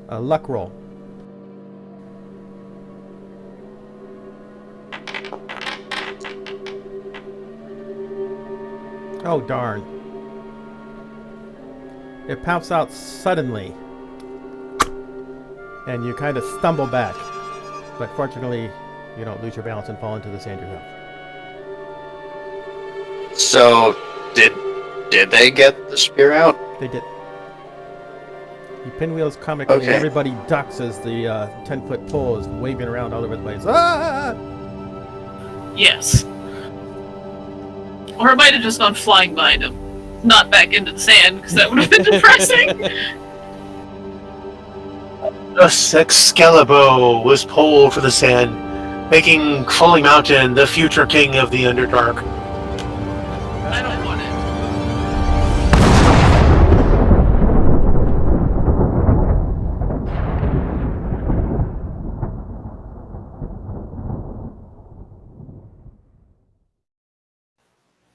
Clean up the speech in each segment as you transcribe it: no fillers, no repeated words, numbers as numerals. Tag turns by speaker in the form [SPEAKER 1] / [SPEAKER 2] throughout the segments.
[SPEAKER 1] A luck roll. Oh, darn. It pops out suddenly. And you kind of stumble back. But fortunately, you don't lose your balance and fall into the sand yourself.
[SPEAKER 2] So, did they get the spear out?
[SPEAKER 1] They did. He pinwheels comically, and everybody ducks as the 10-foot pole is waving around all over the place. Ah!
[SPEAKER 3] Yes. Or it might have just gone flying behind him. Not back into the sand, because that would have been depressing.
[SPEAKER 4] Thus Excalibur was pulled for the sand, making Falling Mountain the future king of the Underdark.
[SPEAKER 3] I don't want it.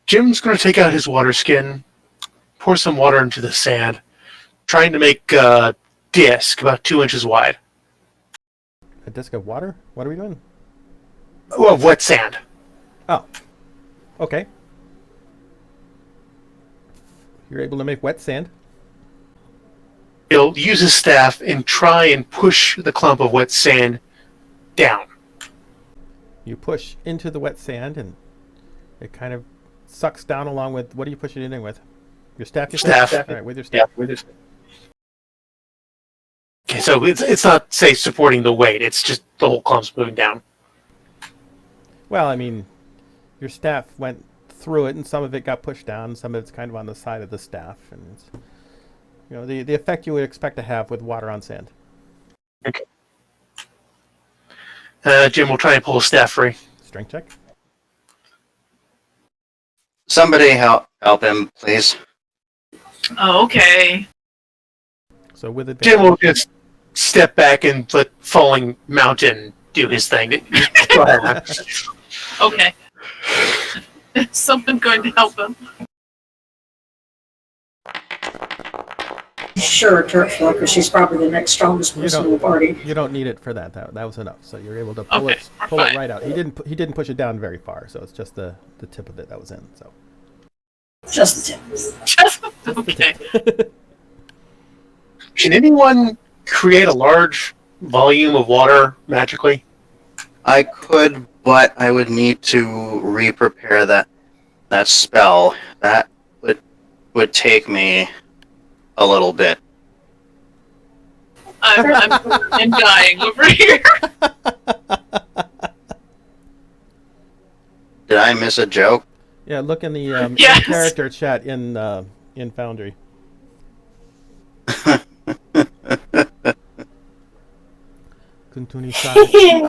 [SPEAKER 4] Jim's going to take out his water skin, pour some water into the sand, trying to make a disc about 2 inches wide.
[SPEAKER 1] A disc of water? What are we doing?
[SPEAKER 4] Oh, of wet sand.
[SPEAKER 1] Oh. Okay. You're able to make wet sand.
[SPEAKER 4] He'll use his staff and try and push the clump of wet sand down.
[SPEAKER 1] You push into the wet sand, and it kind of sucks down along with... What are you pushing it in with? Your staff?
[SPEAKER 4] Staff.
[SPEAKER 1] All right, with your staff.
[SPEAKER 4] Yeah. Okay, so it's not, say, supporting the weight. It's just the whole clump's moving down.
[SPEAKER 1] Well, I mean, your staff went through it, and some of it got pushed down, some of it's kind of on the side of the staff, and it's, you know, the effect you would expect to have with water on sand.
[SPEAKER 4] Okay. Jim will try and pull his staff free.
[SPEAKER 1] Strength check.
[SPEAKER 2] Somebody help him, please.
[SPEAKER 3] Oh, okay.
[SPEAKER 1] So with advantage.
[SPEAKER 4] Jim will just step back and let Falling Mountain do his thing. Go ahead.
[SPEAKER 3] Okay. Is something going to help him?
[SPEAKER 5] Sure, Turfla, because she's probably the next strongest person in the party.
[SPEAKER 1] You don't need it for that. That was enough. So you're able to pull it right out. He didn't push it down very far, so it's just the tip of it that was in. So
[SPEAKER 5] just the tip.
[SPEAKER 3] Just okay.
[SPEAKER 4] Can anyone create a large volume of water magically?
[SPEAKER 2] I could, but I would need to re-prepare that spell. That would take me a little bit.
[SPEAKER 3] I'm dying over here.
[SPEAKER 2] Did I miss a joke?
[SPEAKER 1] yeah, look in the
[SPEAKER 3] Yes.
[SPEAKER 1] character chat in Foundry. Kuntuni Sai.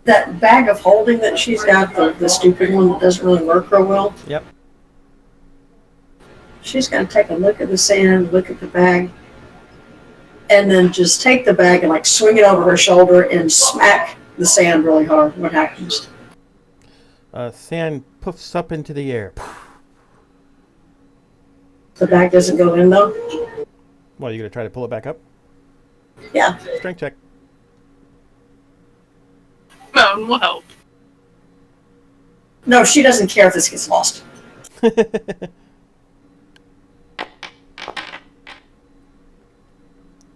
[SPEAKER 5] That bag of holding that she's got, the stupid one that doesn't really work real well.
[SPEAKER 1] Yep.
[SPEAKER 5] She's gonna take a look at the sand, look at the bag, and then just take the bag and like swing it over her shoulder and smack the sand really hard. What happens?
[SPEAKER 1] Sand puffs up into the air.
[SPEAKER 5] The bag doesn't go in though?
[SPEAKER 1] Well, you gonna try to pull it back up?
[SPEAKER 5] Yeah.
[SPEAKER 1] Strength check.
[SPEAKER 3] Mountain will help.
[SPEAKER 5] No, she doesn't care if this gets lost.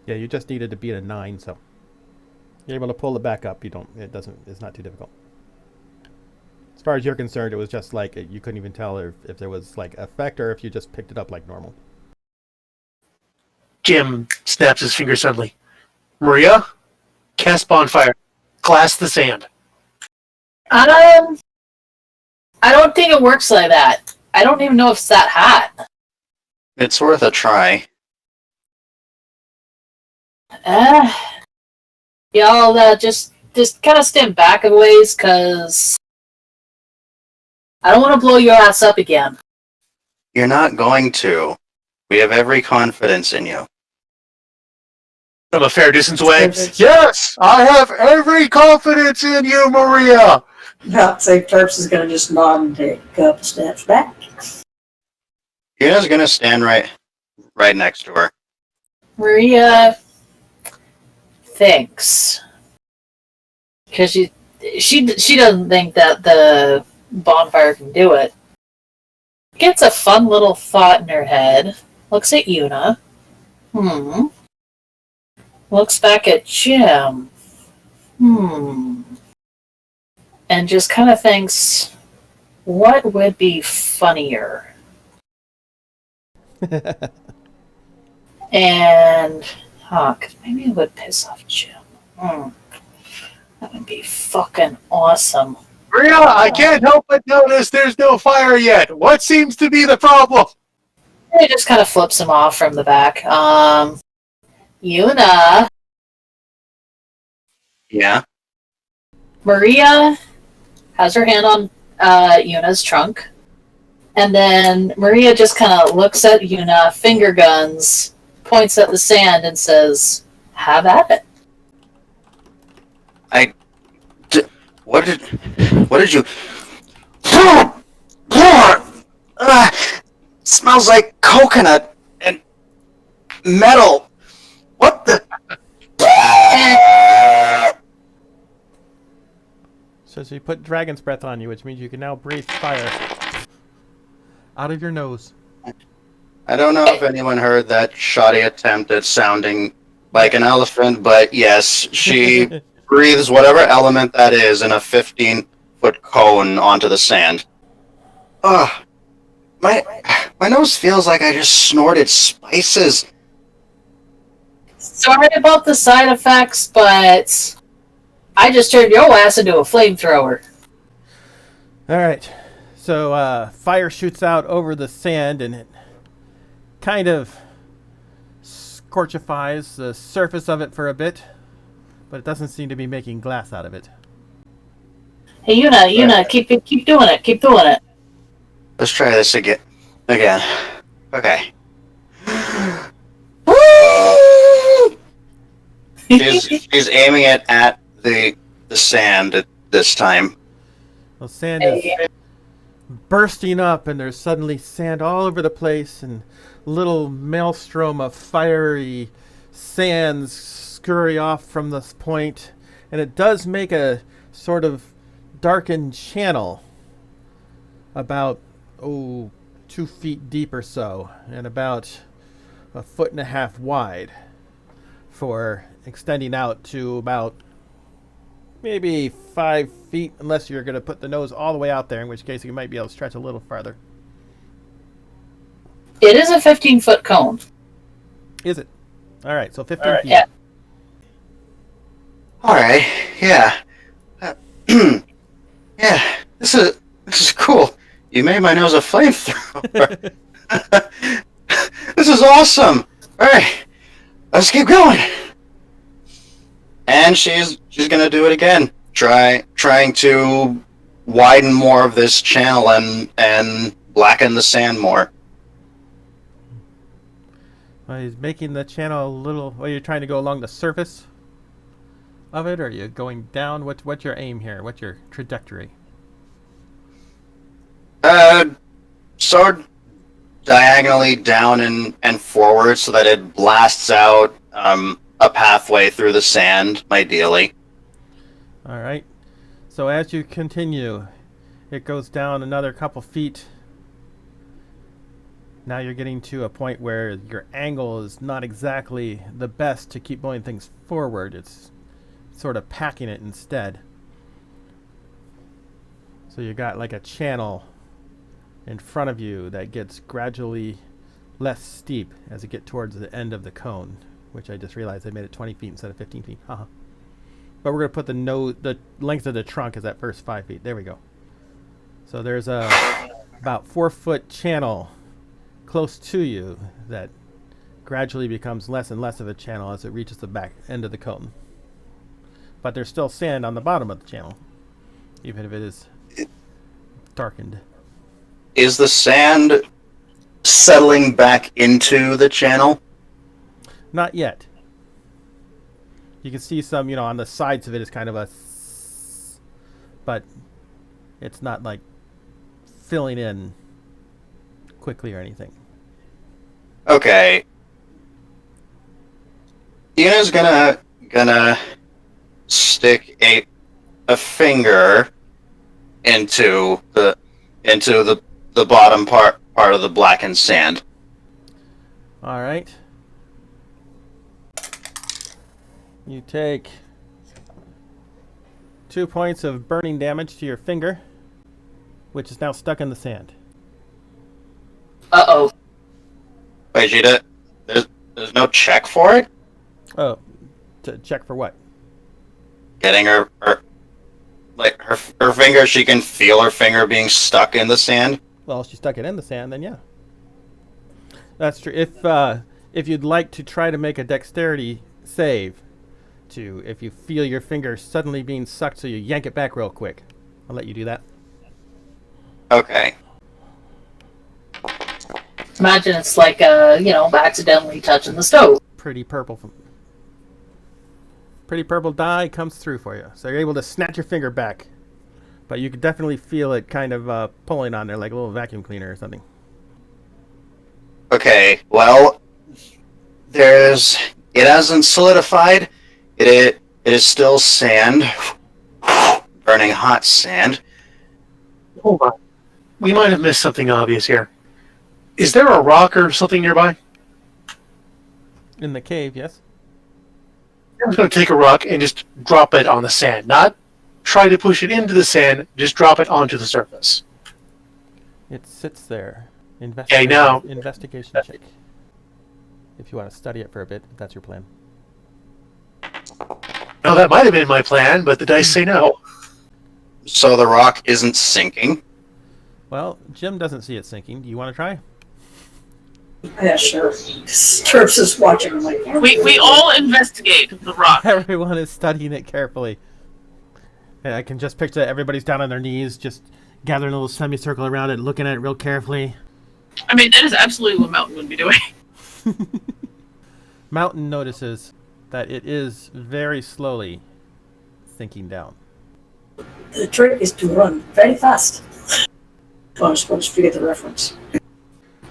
[SPEAKER 1] Yeah, you just needed to beat a 9, so you're able to pull it back up. It's not too difficult. As far as you're concerned, it was just like you couldn't even tell if there was like effect or if you just picked it up like normal.
[SPEAKER 4] Jim snaps his finger suddenly. Maria, cast bonfire. Glass the sand.
[SPEAKER 6] I don't think it works like that. I don't even know if it's that hot.
[SPEAKER 2] It's worth a try.
[SPEAKER 6] Y'all just kind of stand back a ways, cause I don't want to blow your ass up again.
[SPEAKER 2] You're not going to. We have every confidence in you.
[SPEAKER 4] From a fair distance away. Yes, I have every confidence in you, Maria.
[SPEAKER 5] I'd say Terps is gonna just nod and take a couple steps back.
[SPEAKER 2] Gina's gonna stand right next to her.
[SPEAKER 6] Maria thinks, because she doesn't think that the bonfire can do it. Gets a fun little thought in her head. Looks at Yuna. Looks back at Jim. And just kind of thinks, what would be funnier? And, cause maybe it would piss off Jim. That would be fucking awesome.
[SPEAKER 4] Maria, I can't help but notice there's no fire yet. What seems to be the problem?
[SPEAKER 6] It just kind of flips him off from the back. Yuna.
[SPEAKER 2] Yeah.
[SPEAKER 6] Maria has her hand on Yuna's trunk. And then Maria just kind of looks at Yuna, finger guns, points at the sand, and says, have at it.
[SPEAKER 2] What did you? Smells like coconut and metal. What the?
[SPEAKER 1] So she put dragon's breath on you, which means you can now breathe fire out of your nose.
[SPEAKER 2] I don't know if anyone heard that shoddy attempt at sounding like an elephant, but yes, she breathes whatever element that is in a 15-foot cone onto the sand. Ugh. My nose feels like I just snorted spices.
[SPEAKER 6] Sorry about the side effects, but I just turned your ass into a flamethrower.
[SPEAKER 1] All right. So fire shoots out over the sand, and it kind of scorchifies the surface of it for a bit, but it doesn't seem to be making glass out of it.
[SPEAKER 6] Hey, Yuna, keep doing it. Keep doing it.
[SPEAKER 2] Let's try this again. Okay. She's aiming it at the sand this time.
[SPEAKER 1] Well, sand is bursting up, and there's suddenly sand all over the place, and little maelstrom of fiery sands scurry off from this point, and it does make a sort of darkened channel about 2 feet deep or so, and about 1.5 feet wide, for extending out to about maybe 5 feet, unless you're going to put the nose all the way out there, in which case you might be able to stretch a little farther.
[SPEAKER 6] It is a 15-foot cone.
[SPEAKER 1] Is it? All right, so 15 feet.
[SPEAKER 6] Yeah.
[SPEAKER 2] All right, yeah. Yeah, this is cool. You made my nose a flamethrower. This is awesome. All right, let's keep going. And she's gonna do it again. Trying to widen more of this channel and blacken the sand more.
[SPEAKER 1] Well, he's making the channel a little. Well, you're trying to go along the surface of it, or are you going down? What's your aim here? What's your trajectory?
[SPEAKER 2] Sort of diagonally down and forward so that it blasts out a pathway through the sand, ideally.
[SPEAKER 1] All right. So as you continue, it goes down another couple feet. Now you're getting to a point where your angle is not exactly the best to keep moving things forward. It's sort of packing it instead. So you got like a channel in front of you that gets gradually less steep as you get towards the end of the cone, which I just realized I made it 20 feet instead of 15 feet. Haha. But we're going to put the length of the trunk as that first 5 feet. There we go. So there's a about 4-foot channel close to you that gradually becomes less and less of a channel as it reaches the back end of the cone. But there's still sand on the bottom of the channel, even if it is darkened.
[SPEAKER 2] Is the sand settling back into the channel?
[SPEAKER 1] Not yet. You can see some, on the sides of it is kind of a, but it's not like filling in quickly or anything.
[SPEAKER 2] Okay. Yuna's gonna stick a finger into the bottom part of the blackened sand.
[SPEAKER 1] All right. You take 2 points of burning damage to your finger, which is now stuck in the sand.
[SPEAKER 6] Uh-oh.
[SPEAKER 2] Wait, Gita, there's no check for it?
[SPEAKER 1] Oh, to check for what?
[SPEAKER 2] Getting her finger, she can feel her finger being stuck in the sand.
[SPEAKER 1] Well, if she stuck it in the sand, then yeah. That's true. If you'd like to try to make a dexterity save, if you feel your finger suddenly being sucked, so you yank it back real quick, I'll let you do that.
[SPEAKER 2] Okay.
[SPEAKER 6] Imagine it's like, accidentally touching the stove.
[SPEAKER 1] Pretty purple dye comes through for you, so you're able to snatch your finger back, but you can definitely feel it kind of pulling on there like a little vacuum cleaner or something.
[SPEAKER 2] Okay, well, it hasn't solidified. It is still sand, burning hot sand.
[SPEAKER 4] Hold on. We might have missed something obvious here. Is there a rock or something nearby?
[SPEAKER 1] In the cave, yes.
[SPEAKER 4] I'm going to take a rock and just drop it on the sand. Not try to push it into the sand, just drop it onto the surface.
[SPEAKER 1] It sits there.
[SPEAKER 4] Okay, now.
[SPEAKER 1] Investigation check. If you want to study it for a bit, if that's your plan.
[SPEAKER 4] No, that might have been my plan, but the dice say no.
[SPEAKER 2] So the rock isn't sinking.
[SPEAKER 1] Well, Jim doesn't see it sinking. Do you want to try?
[SPEAKER 5] Yeah, sure. Terps is watching. I'm like,
[SPEAKER 3] We all investigate the rock.
[SPEAKER 1] Everyone is studying it carefully. And I can just picture everybody's down on their knees, just gathering a little semicircle around it, looking at it real carefully.
[SPEAKER 3] I mean, that is absolutely what Mountain would be doing.
[SPEAKER 1] Mountain notices that it is very slowly sinking down.
[SPEAKER 5] the trick is to run very fast. Once you get the reference.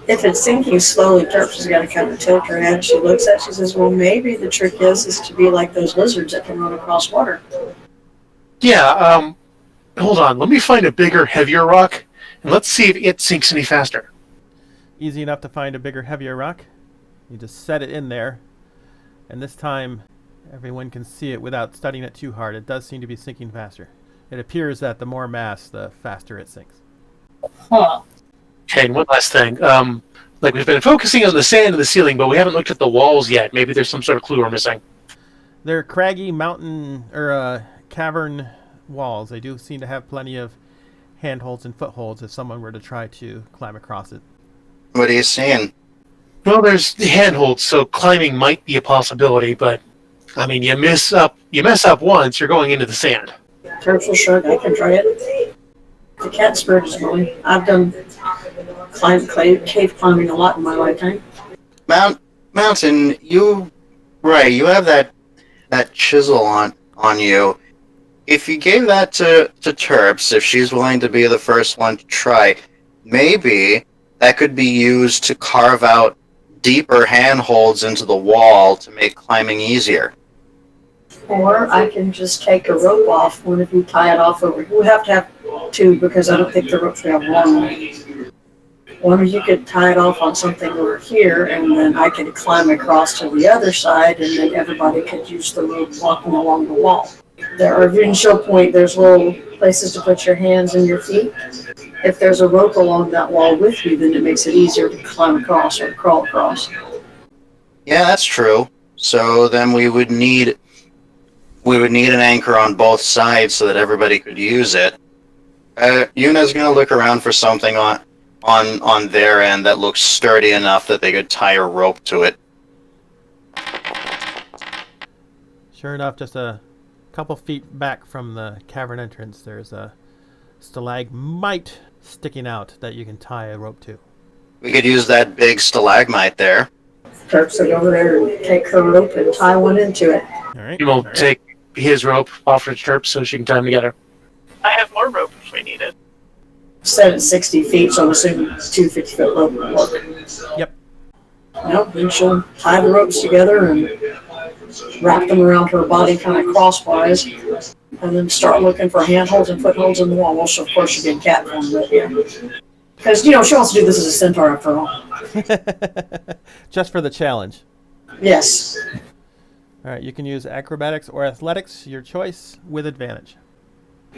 [SPEAKER 5] If it's sinking slowly, Terps has got to kind of tilt her head. She looks at it, she says, well, maybe the trick is to be like those lizards that can run across water.
[SPEAKER 4] Yeah, hold on. Let me find a bigger, heavier rock, and let's see if it sinks any faster.
[SPEAKER 1] Easy enough to find a bigger, heavier rock. You just set it in there, and this time everyone can see it without studying it too hard. It does seem to be sinking faster. It appears that the more mass, the faster it sinks.
[SPEAKER 6] Huh.
[SPEAKER 4] Okay, and one last thing. We've been focusing on the sand and the ceiling, but we haven't looked at the walls yet. Maybe there's some sort of clue we're missing.
[SPEAKER 1] They're craggy mountain or cavern walls. They do seem to have plenty of handholds and footholds if someone were to try to climb across it.
[SPEAKER 2] What are you seeing?
[SPEAKER 4] Well, there's the handholds, so climbing might be a possibility, but I mean, you mess up once, you're going into the sand.
[SPEAKER 5] Terps will shrug, I can try it. The cat spirit is going. I've done cave climbing a lot in my lifetime.
[SPEAKER 2] Mountain, you have that chisel on you. If you gave that to Terps, if she's willing to be the first one to try, maybe that could be used to carve out deeper handholds into the wall to make climbing easier.
[SPEAKER 5] Or I can just take a rope off, one of you tie it off over. You have to have two because I don't think the ropes we have one. One of you could tie it off on something over here, and then I could climb across to the other side, and then everybody could use the rope walking along the wall. There are in show point, there's little places to put your hands and your feet. If there's a rope along that wall with you, then it makes it easier to climb across or crawl across.
[SPEAKER 2] Yeah, that's true. So then we would need an anchor on both sides so that everybody could use it. Yuna's gonna look around for something on their end that looks sturdy enough that they could tie a rope to it.
[SPEAKER 1] Sure enough, just a couple feet back from the cavern entrance, there's a stalagmite sticking out that you can tie a rope to.
[SPEAKER 2] We could use that big stalagmite there.
[SPEAKER 5] Terps will go over there and take her rope and tie one into it.
[SPEAKER 1] All right.
[SPEAKER 4] He will take his rope, offer it to Terps so she can tie them together.
[SPEAKER 3] I have more rope if we need it.
[SPEAKER 5] Set at 60 feet, so I'm assuming 2 50-foot rope will work.
[SPEAKER 1] Yep.
[SPEAKER 5] Nope, then she'll tie the ropes together and wrap them around her body kind of crosswise, and then start looking for handholds and footholds in the wall. Well, so of course she'd be in cat form, but yeah. Because, she wants to do this as a centaur after all.
[SPEAKER 1] Just for the challenge.
[SPEAKER 5] Yes.
[SPEAKER 1] All right, you can use acrobatics or athletics, your choice, with advantage.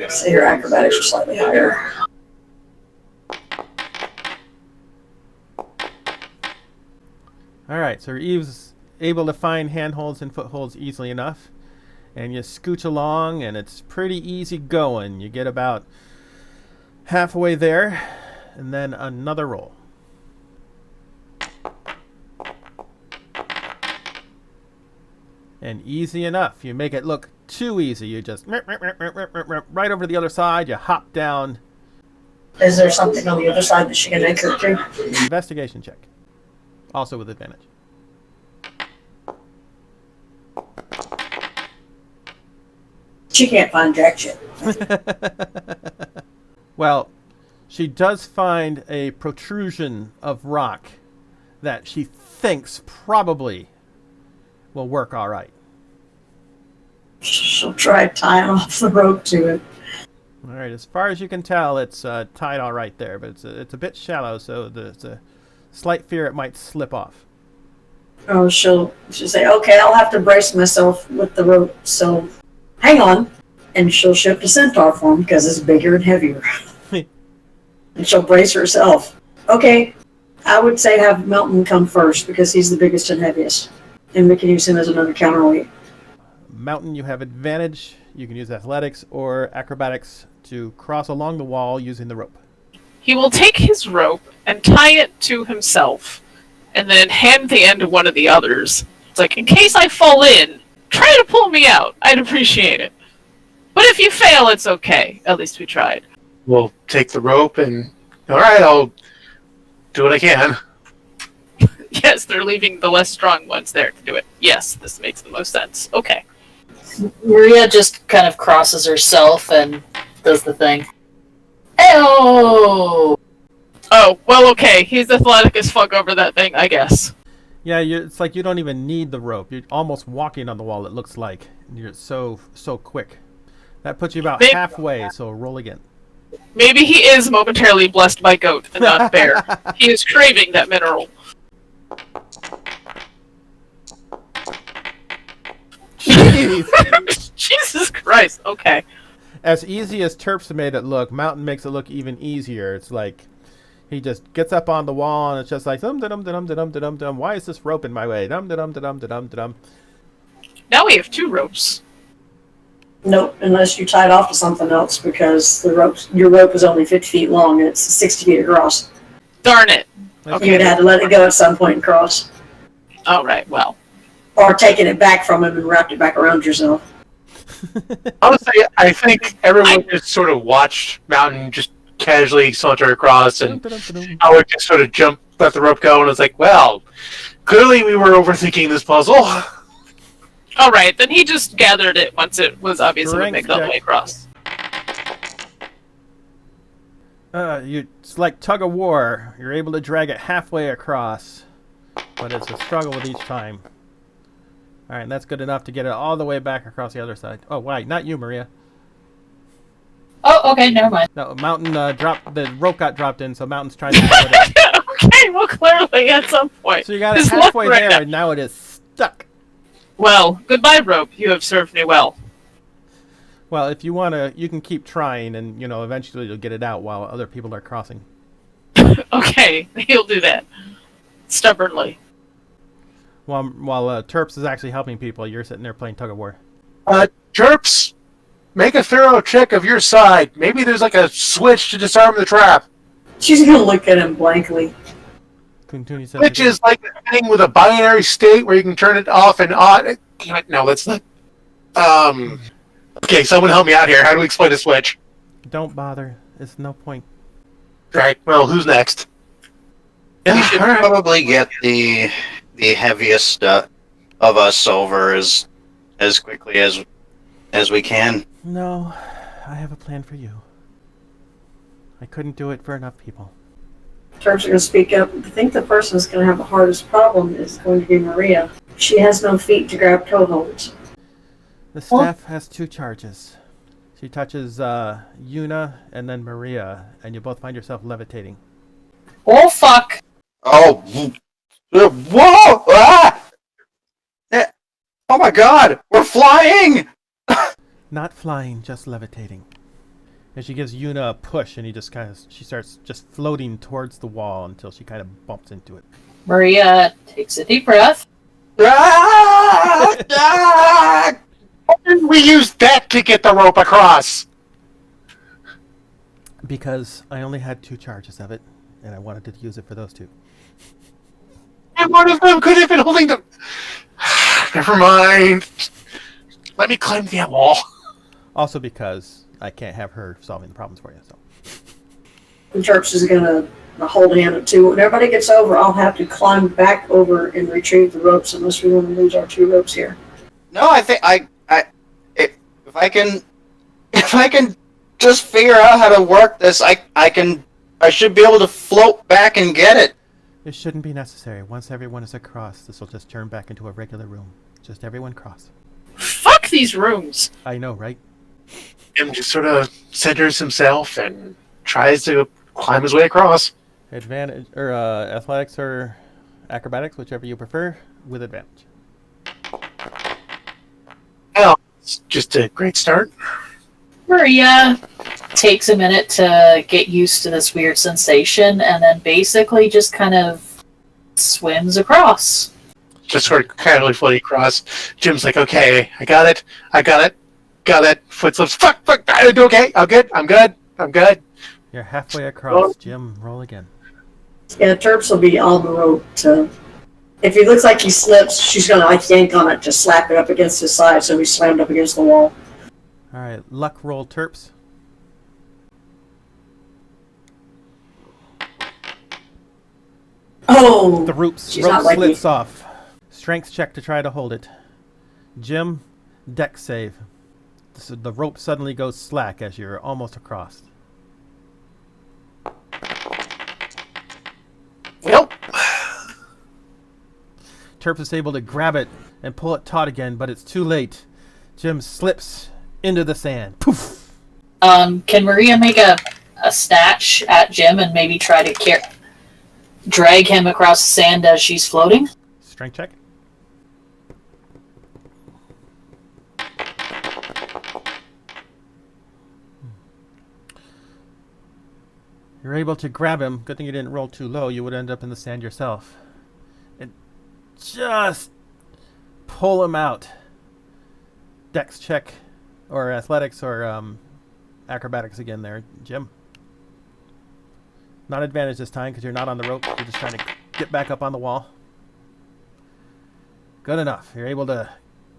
[SPEAKER 5] So your acrobatics are slightly higher.
[SPEAKER 1] All right, so Eve's able to find handholds and footholds easily enough. And you scooch along, and it's pretty easy going. You get about halfway there, and then another roll. And easy enough. You make it look too easy. You just right over to the other side. You hop down.
[SPEAKER 5] Is there something on the other side that she can anchor to?
[SPEAKER 1] Investigation check. Also with advantage.
[SPEAKER 5] She can't find jack shit.
[SPEAKER 1] Well, she does find a protrusion of rock that she thinks probably will work all right.
[SPEAKER 5] She'll try tying off the rope to it.
[SPEAKER 1] All right, as far as you can tell, it's tied all right there, but it's a bit shallow, so there's a slight fear it might slip off.
[SPEAKER 5] Oh, she'll say, okay, I'll have to brace myself with the rope, so hang on. And she'll shift to centaur form because it's bigger and heavier. And she'll brace herself. Okay, I would say have Melton come first because he's the biggest and heaviest. And we can use him as another counterweight.
[SPEAKER 1] Mountain, you have advantage. You can use athletics or acrobatics to cross along the wall using the rope.
[SPEAKER 3] He will take his rope and tie it to himself, and then hand the end to one of the others. It's like, in case I fall in, try to pull me out. I'd appreciate it. But if you fail, it's okay. At least we tried.
[SPEAKER 4] We'll take the rope and, alright, I'll do what I can.
[SPEAKER 3] Yes, they're leaving the less strong ones there to do it. Yes, this makes the most sense. Okay.
[SPEAKER 6] Maria just kind of crosses herself and does the thing. Ew!
[SPEAKER 3] Oh, well, okay. He's athletic as fuck over that thing, I guess.
[SPEAKER 1] Yeah, it's like you don't even need the rope. You're almost walking on the wall, it looks like. You're so quick. That puts you about
[SPEAKER 3] Maybe-
[SPEAKER 1] halfway, so roll again.
[SPEAKER 3] Maybe he is momentarily blessed by goat and not bear. He is craving that mineral.
[SPEAKER 1] Jeez!
[SPEAKER 3] Jesus Christ. Okay.
[SPEAKER 1] As easy as Terps made it look, Mountain makes it look even easier. It's like he just gets up on the wall and it's just like dum dum dum dum dum dum. Why is this rope in my way? Dum dum dum dum dum.
[SPEAKER 3] Now we have 2 ropes.
[SPEAKER 5] Nope, unless you tie it off to something else because your rope is only 50 feet long and it's 60 feet across.
[SPEAKER 3] Darn it.
[SPEAKER 5] You'd have to let it go at some point and cross.
[SPEAKER 3] Alright, well.
[SPEAKER 5] Or taking it back from him and wrapped it back around yourself.
[SPEAKER 4] Honestly, I think everyone just sort of watched Mountain just casually saunter across, and I would just sort of let the rope go, and it's like, well, clearly we were overthinking this puzzle.
[SPEAKER 3] Alright, then he just gathered it once it was obvious it would
[SPEAKER 1] Strength
[SPEAKER 3] make the
[SPEAKER 1] check.
[SPEAKER 3] way across.
[SPEAKER 1] It's like tug of war. You're able to drag it halfway across, but it's a struggle with each time. All right, and that's good enough to get it all the way back across the other side. Oh, wait, not you, Maria.
[SPEAKER 6] Oh, okay, never mind.
[SPEAKER 1] No, Mountain dropped. The rope got dropped in, so Mountain's trying to pull it in.
[SPEAKER 3] Okay, well, clearly at some point.
[SPEAKER 1] So you got it
[SPEAKER 3] His luck
[SPEAKER 1] halfway
[SPEAKER 3] ran
[SPEAKER 1] there,
[SPEAKER 3] out.
[SPEAKER 1] and now it is stuck.
[SPEAKER 3] Well, goodbye, rope. You have served me well.
[SPEAKER 1] Well, if you want to, you can keep trying, and eventually you'll get it out while other people are crossing.
[SPEAKER 3] Okay, he'll do that. Stubbornly.
[SPEAKER 1] While Terps is actually helping people, you're sitting there playing tug of war.
[SPEAKER 4] Terps, make a thorough check of your side. Maybe there's like a switch to disarm the trap.
[SPEAKER 5] She's gonna look at him blankly.
[SPEAKER 1] Kuntuni says
[SPEAKER 4] Which is like a thing with a binary state where you can turn it off and on. Damn it, no, that's not. Okay, someone help me out here. How do we explain a switch?
[SPEAKER 1] don't bother. It's no point.
[SPEAKER 4] Right, well, who's next?
[SPEAKER 2] We should probably get the heaviest of us over as quickly as we can.
[SPEAKER 1] No, I have a plan for you. I couldn't do it for enough people.
[SPEAKER 5] Terps are gonna speak up. I think the person who's gonna have the hardest problem is going to be Maria. She has no feet to grab toe holds.
[SPEAKER 1] The staff has 2 charges. She touches Yuna and then Maria, and you both find yourself levitating.
[SPEAKER 6] Oh, fuck.
[SPEAKER 2] Oh, whoa! Ah! Oh my God, we're flying!
[SPEAKER 1] Not flying, just levitating. And she gives Yuna a push, and she starts just floating towards the wall until she kind of bumps into it.
[SPEAKER 6] Maria takes a deep breath.
[SPEAKER 2] Ah! Ah!
[SPEAKER 4] Why didn't we use that to get the rope across?
[SPEAKER 1] Because I only had 2 charges of it, and I wanted to use it for those 2.
[SPEAKER 4] And one of them could have been holding the... Never mind. Let me climb that wall.
[SPEAKER 1] Also because I can't have her solving the problems for you. So
[SPEAKER 5] And Terps is gonna hold hand it too. When everybody gets over, I'll have to climb back over and retrieve the ropes unless we want to lose our 2 ropes here.
[SPEAKER 2] No, I think if I can just figure out how to work this, I should be able to float back and get it.
[SPEAKER 1] it shouldn't be necessary. Once everyone is across, this will just turn back into a regular room. Just everyone cross.
[SPEAKER 3] Fuck these rooms.
[SPEAKER 1] I know, right?
[SPEAKER 4] Jim just sort of centers himself and tries to climb his way across.
[SPEAKER 1] Advantage or athletics or acrobatics, whichever you prefer, with advantage.
[SPEAKER 4] Well, it's just a great start.
[SPEAKER 6] Maria takes a minute to get used to this weird sensation and then basically just kind of swims across.
[SPEAKER 4] Just sort of casually floating across. Jim's like, okay, I got it. Got it. Foot slips. Fuck. I do okay. I'm good.
[SPEAKER 1] You're halfway across. Jim, roll again.
[SPEAKER 5] Yeah, Terps will be on the rope to... If he looks like he slips, she's gonna yank on it to slap it up against his side so he slammed up against the wall.
[SPEAKER 1] Alright, luck roll, Terps.
[SPEAKER 5] Oh!
[SPEAKER 1] The rope
[SPEAKER 5] She's not
[SPEAKER 1] slits
[SPEAKER 5] lucky.
[SPEAKER 1] off. Strength check to try to hold it. Jim, deck save. So the rope suddenly goes slack as you're almost across.
[SPEAKER 4] Well,
[SPEAKER 1] Terps is able to grab it and pull it taut again, but it's too late. Jim slips into the sand. Poof!
[SPEAKER 6] Can Maria make a snatch at Jim and maybe try to drag him across the sand as she's floating?
[SPEAKER 1] Strength check. You're able to grab him. Good thing you didn't roll too low. You would end up in the sand yourself. And just pull him out. Dex check or athletics or acrobatics again there, Jim. Not advantage this time because you're not on the rope. You're just trying to get back up on the wall. Good enough. You're able to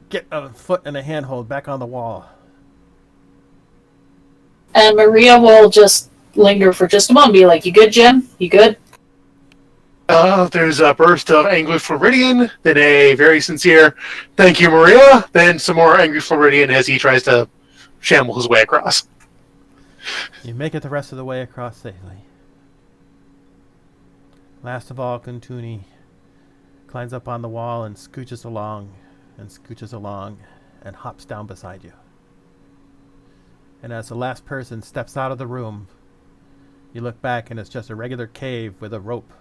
[SPEAKER 1] get a foot and a handhold back on the wall.
[SPEAKER 6] And Maria will just linger for just a moment, be like, "You good, Jim? You good?"
[SPEAKER 4] there's a burst of angry Floridian, then a very sincere thank you, Maria, then some more angry Floridian as he tries to shamble his way across.
[SPEAKER 1] You make it the rest of the way across safely. Last of all, Kuntuni climbs up on the wall and scooches along and hops down beside you. And as the last person steps out of the room, you look back and it's just a regular cave with a rope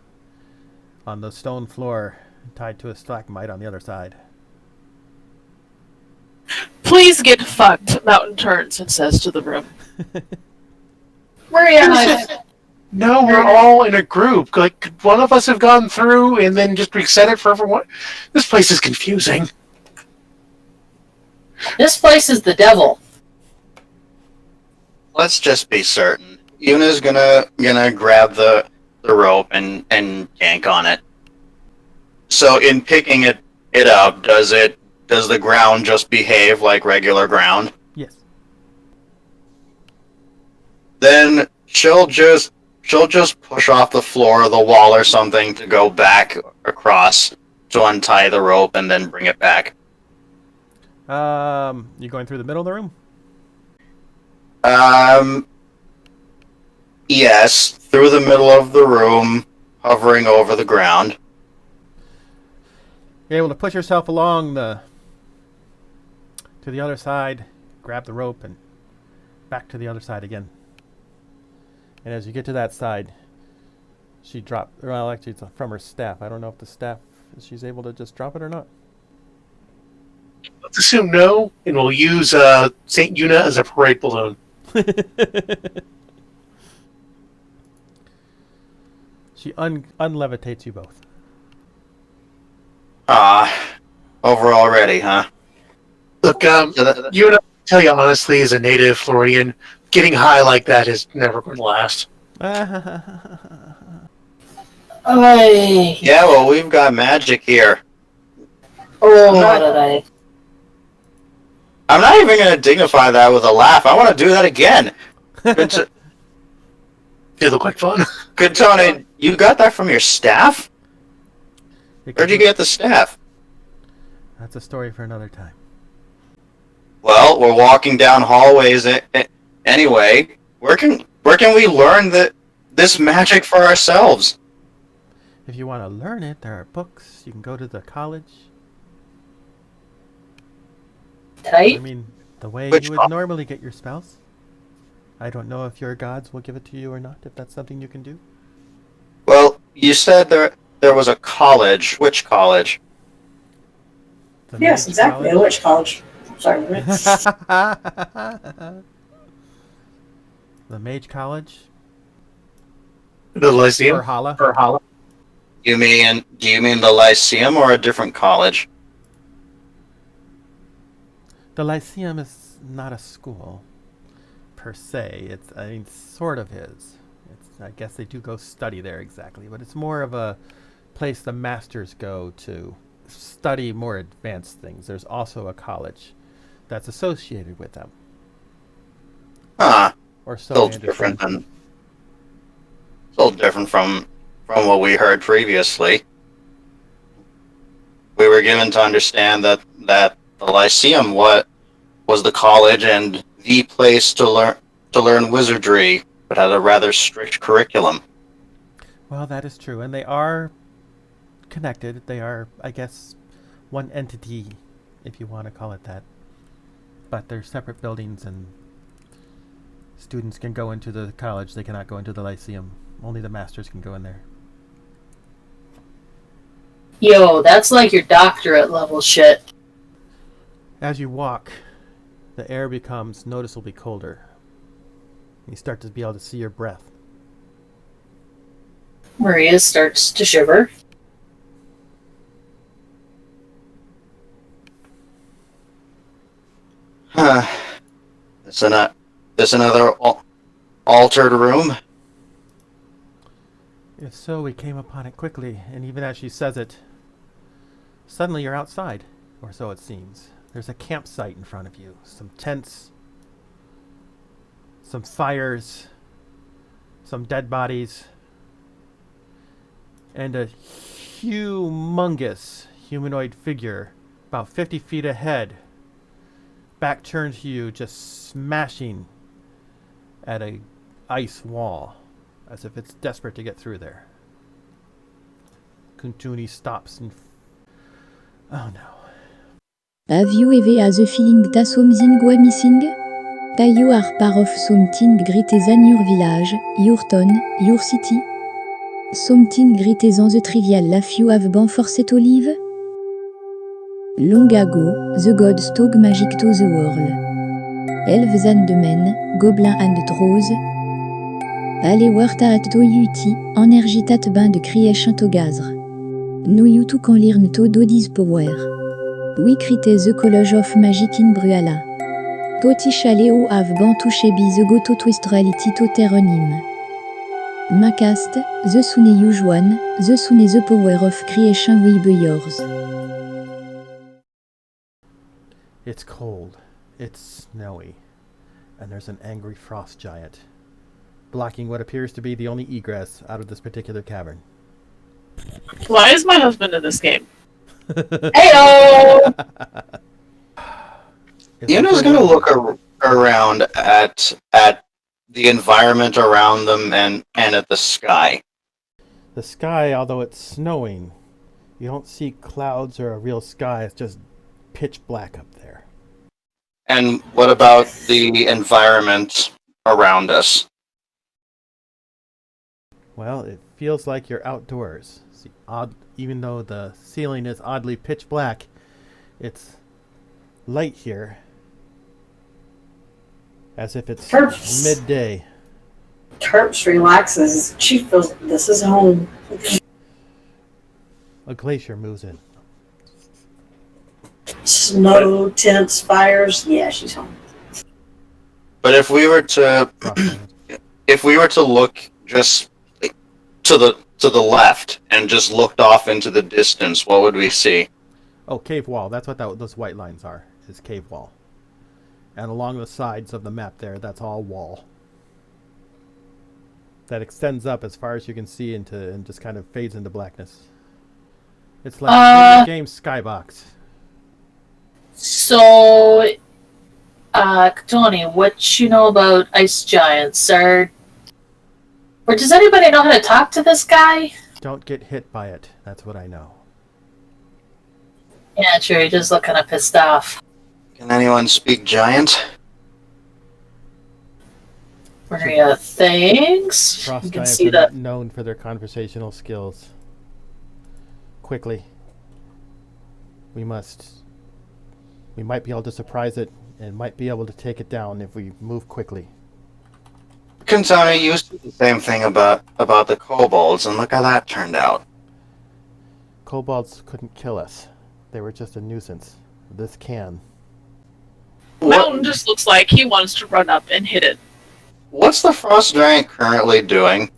[SPEAKER 1] on the stone floor tied to a stalagmite on the other side.
[SPEAKER 3] Please get fucked, Mountain turns and says to the room.
[SPEAKER 6] Maria,
[SPEAKER 4] No, we're all in a group. Like, could one of us have gone through and then just reset it for everyone? This place is confusing.
[SPEAKER 6] this place is the devil.
[SPEAKER 2] Let's just be certain. Yuna's gonna grab the rope and yank on it. So in picking it up, does the ground just behave like regular ground?
[SPEAKER 1] Yes.
[SPEAKER 2] Then she'll just push off the floor or the wall or something to go back across to untie the rope and then bring it back.
[SPEAKER 1] You going through the middle of the room?
[SPEAKER 2] Yes, through the middle of the room, hovering over the ground.
[SPEAKER 1] You're able to push yourself along to the other side, grab the rope, and back to the other side again. And as you get to that side, she dropped. Well, actually, it's from her staff. I don't know if the staff, she's able to just drop it or not.
[SPEAKER 4] Let's assume no, and we'll use Saint Una as a parade balloon.
[SPEAKER 1] She unlevitates you both.
[SPEAKER 2] Over already, huh?
[SPEAKER 4] Look,
[SPEAKER 2] So that-
[SPEAKER 4] Una, tell you honestly, as a native Floridian, getting high like that is never going to last.
[SPEAKER 6] Ay.
[SPEAKER 2] Yeah, well, we've got magic here.
[SPEAKER 6] Oh,
[SPEAKER 2] Not-
[SPEAKER 6] what did I?
[SPEAKER 2] I'm not even going to dignify that with a laugh. I want to do that again. Good,
[SPEAKER 4] They look like fun.
[SPEAKER 2] good Tony, you got that from your staff? Where'd you get the staff?
[SPEAKER 1] That's a story for another time.
[SPEAKER 2] Well, we're walking down hallways anyway. Where can we learn this magic for ourselves?
[SPEAKER 1] If you want to learn it, there are books. You can go to the college. I
[SPEAKER 6] Tight?
[SPEAKER 1] mean, the way
[SPEAKER 2] Which
[SPEAKER 1] you would normally get your spells. I don't know if your gods will give it to you or not, if that's something you can do.
[SPEAKER 2] Well, you said there was a college. Which college?
[SPEAKER 1] The
[SPEAKER 5] Yes,
[SPEAKER 1] Mage
[SPEAKER 5] exactly.
[SPEAKER 1] College?
[SPEAKER 5] Which college? Sorry.
[SPEAKER 1] The Mage College?
[SPEAKER 4] The Lyceum.
[SPEAKER 1] Or Hala?
[SPEAKER 4] Or Hala.
[SPEAKER 2] Do you mean the Lyceum or a different college?
[SPEAKER 1] The Lyceum is not a school, per se. It's, I mean, sort of is. I guess they do go study there exactly, but it's more of a place the masters go to study more advanced things. There's also a college that's associated with them.
[SPEAKER 2] Huh.
[SPEAKER 1] Or so
[SPEAKER 2] Still
[SPEAKER 1] I understand.
[SPEAKER 2] different from what we heard previously. We were given to understand that the Lyceum was the college and the place to learn wizardry, but had a rather strict curriculum.
[SPEAKER 1] Well, that is true, and they are connected. They are, I guess, one entity, if you want to call it that. But they're separate buildings, and students can go into the college. They cannot go into the Lyceum. Only the masters can go in there.
[SPEAKER 6] Yo, that's like your doctorate level shit.
[SPEAKER 1] As you walk, the air becomes noticeably colder. You start to be able to see your breath.
[SPEAKER 6] Maria starts to shiver.
[SPEAKER 2] Huh. This another altered room?
[SPEAKER 1] If so, we came upon it quickly, and even as she says it, suddenly you're outside, or so it seems. There's a campsite in front of you, some tents, some fires, some dead bodies, and a humongous humanoid figure about 50 feet ahead, back turned to you, just smashing at a ice wall, as if it's desperate to get through there. Kuntuni stops and... Oh no.
[SPEAKER 7] Have you ever the feeling that something go missing? That you are part of something greater than your village, your town, your city? Something greater than the trivial life you have been forced to live? Long ago, the gods spoke magic to the world. Elves and men, goblins and trolls. Alle warta at to yuti, energy tat bain de creation to gazre. No you to can learn to do this power. We create the college of magic in Bruala. Toti chaleo have been touché by the go to twist reality to teronym. Macast, the sune usuan, the sune the power of creation will be yours.
[SPEAKER 1] It's cold. It's snowy. And there's an angry frost giant blocking what appears to be the only egress out of this particular cavern.
[SPEAKER 3] Why is my husband in this game?
[SPEAKER 6] Heyo!
[SPEAKER 2] Yuna's gonna look around at the environment around them and at the sky.
[SPEAKER 1] The sky, although it's snowing, You don't see clouds or a real sky. It's just pitch black up there.
[SPEAKER 2] And what about the environment around us?
[SPEAKER 1] Well, it feels like you're outdoors. See, even though the ceiling is oddly pitch black, it's light here, as if it's
[SPEAKER 5] Terps.
[SPEAKER 1] midday.
[SPEAKER 5] Terps relaxes. She feels this is home.
[SPEAKER 1] A glacier moves in.
[SPEAKER 5] Snow, tents, fires. Yeah, she's home.
[SPEAKER 2] But if we were to look just to the left and just looked off into the distance, what would we see?
[SPEAKER 1] Oh, cave wall. That's what those white lines are. Is cave wall. And along the sides of the map there, that's all wall. That extends up as far as you can see and just kind of fades into blackness. It's like the game Skybox.
[SPEAKER 6] So, Tony, what you know about ice giants? Or does anybody know how to talk to this guy?
[SPEAKER 1] Don't get hit by it. That's what I know.
[SPEAKER 6] Yeah, sure, you just look kind of pissed off.
[SPEAKER 2] Can anyone speak giant?
[SPEAKER 6] Maria, thanks.
[SPEAKER 1] Frost
[SPEAKER 6] You can
[SPEAKER 1] giants
[SPEAKER 6] see
[SPEAKER 1] are
[SPEAKER 6] that.
[SPEAKER 1] not known for their conversational skills. Quickly. We might be able to surprise it and might be able to take it down if we move quickly.
[SPEAKER 2] Kentani used to do the same thing about the kobolds, and look how that turned out.
[SPEAKER 1] Kobolds couldn't kill us. They were just a nuisance. This can.
[SPEAKER 3] Mountain just looks like he wants to run up and hit it.
[SPEAKER 2] What's the frost giant currently doing?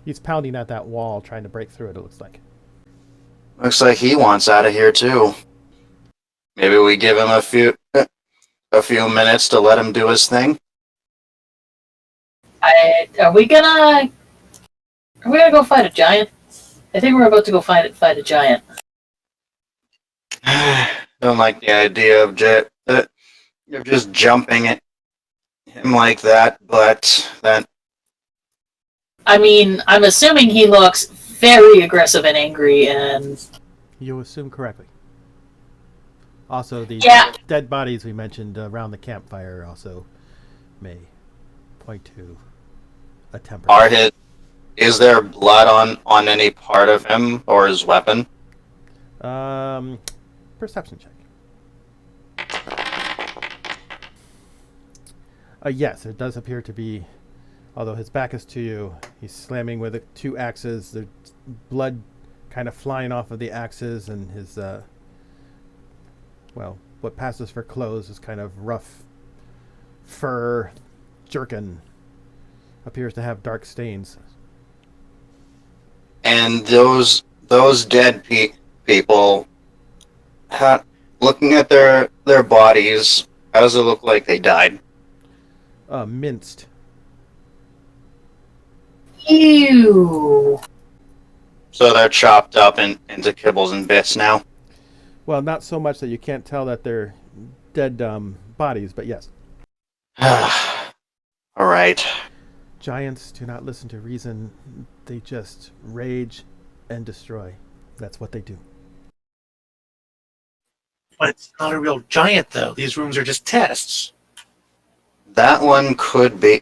[SPEAKER 1] He's pounding at that wall trying to break through it, it looks like.
[SPEAKER 2] Looks like he wants out of here too. Maybe we give him a few minutes to let him do his thing.
[SPEAKER 6] Are we gonna go fight a giant? I think we're about to go fight a giant.
[SPEAKER 2] Don't like the idea of just jumping at him like that, but then
[SPEAKER 6] I mean, I'm assuming he looks very aggressive and angry, and
[SPEAKER 1] You assume correctly. Also, the
[SPEAKER 6] Yeah.
[SPEAKER 1] dead bodies we mentioned around the campfire also may point to a temper.
[SPEAKER 2] is there blood on any part of him or his weapon?
[SPEAKER 1] Perception check. Yes, it does appear to be, although his back is to you, he's slamming with two axes. There's blood kind of flying off of the axes, and his, what passes for clothes is kind of rough fur jerkin. Appears to have dark stains.
[SPEAKER 2] And those dead people, looking at their bodies, how does it look like they died?
[SPEAKER 1] Minced.
[SPEAKER 6] ew.
[SPEAKER 2] So they're chopped up into kibbles and bits now?
[SPEAKER 1] Well, not so much that you can't tell that they're dead bodies, but yes.
[SPEAKER 2] All right.
[SPEAKER 1] Giants do not listen to reason. They just rage and destroy. That's what they do.
[SPEAKER 4] But it's not a real giant, though. These rooms are just tests.
[SPEAKER 2] That one could be